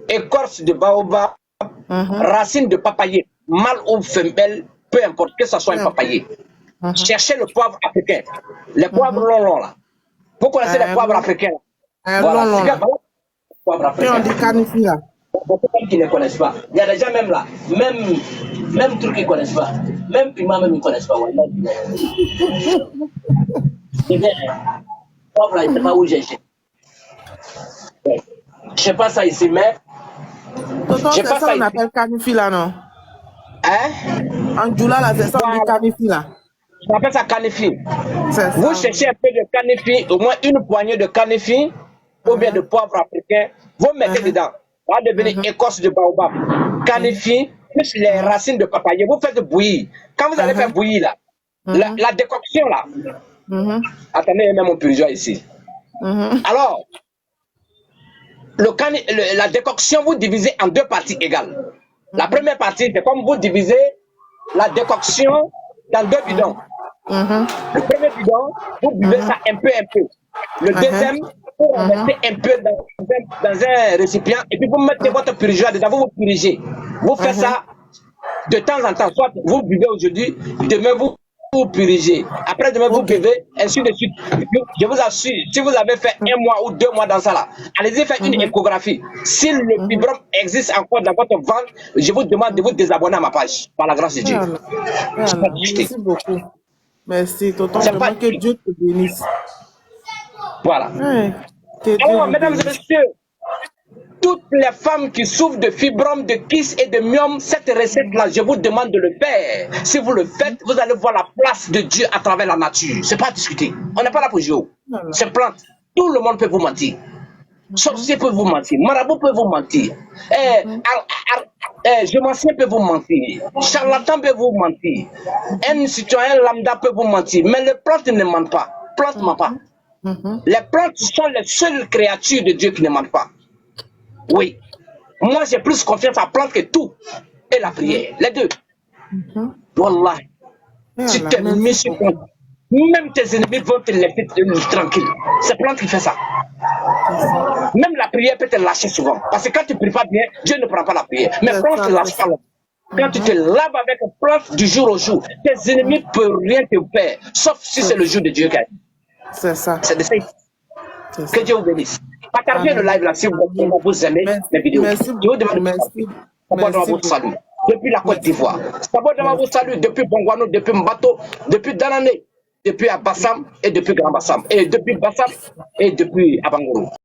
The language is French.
écorce de baobab, racine de papayer, mâle ou femelle, peu importe que ce soit un papayer. Cherchez le poivre africain. Les poivres longs là. Vous connaissez les poivres africains? Voilà, c'est le poivre africain. Beaucoup de gens qui ne connaissent pas. Il y a des gens même là, même trucs qu'ils ne connaissent pas. Même piment, même ils ne connaissent pas. C'est bien. Poivre là, je ne sais pas où j'ai jeté. Je ne sais pas ça ici, mais. C'est ça qu'on appelle canifi là, non? Hein? En Djoula là, c'est ça qu'on dit canifi là. On appelle ça canifi. Vous cherchez un peu de canifi, au moins une poignée de canifi, ou bien de poivre africain, vous mettez dedans. Ça va devenir écorce de baobab. Canifi, plus les racines de papayer, vous faites bouillir. Quand vous allez faire bouillir là, la décoction là, attendez, il y a même mon purgeoir ici. Alors, la décoction, vous divisez en deux parties égales. La première partie, c'est comme vous divisez la décoction dans deux bidons. Le premier bidon, vous buvez ça un peu. Le deuxième, vous remettez un peu dans un récipient et puis vous mettez votre purgeoir dedans, vous purgez. Vous faites ça de temps en temps. Soit vous buvez aujourd'hui, demain vous purgez. Après demain vous buvez, ainsi de suite. Je vous assure, si vous avez fait 1 mois ou 2 mois dans ça là, allez-y faire une échographie. Si le fibrome existe encore dans votre ventre, je vous demande de vous désabonner à ma page, par la grâce de Dieu. Merci beaucoup. Merci, tonton. Que Dieu te bénisse. Voilà. Alors, mesdames et messieurs, toutes les femmes qui souffrent de fibromes, de kyste et de myome, cette recette-là, je vous demande de le faire. Si vous le faites, vous allez voir la place de Dieu à travers la nature. C'est pas à discuter. On n'est pas là pour jouer. C'est plante. Tout le monde peut vous mentir. Sorcier peut vous mentir. Marabout peut vous mentir. Gémancien peut vous mentir. Charlatan peut vous mentir. Un citoyen lambda peut vous mentir. Mais les plantes ne mentent pas. Plantes ne mentent pas. Les plantes sont les seules créatures de Dieu qui ne mentent pas. Oui. Moi, j'ai plus confiance à la plante que tout. Et la prière. Les deux. Wallah. Tu t'es mis sur ton... Même tes ennemis vont te laisser tranquille. C'est plante qui fait ça. Même la prière peut te lâcher souvent. Parce que quand tu ne pries pas bien, Dieu ne prend pas la prière. Mais plante ne te lâche pas. Quand tu te laves avec une plante du jour au jour, tes ennemis ne peuvent rien te faire. Sauf si c'est le jour de Dieu qui a dit. C'est ça. C'est de ça. Que Dieu vous bénisse. Partagez le live là si vous aimez les vidéos. Merci beaucoup. Je vous demande de votre salut. Depuis la Côte d'Ivoire. Sabodama vous salue depuis Bongwano, depuis Mbato, depuis Danané, depuis Abassam et depuis Grand Bassam. Et depuis Bassam et depuis Abangoro.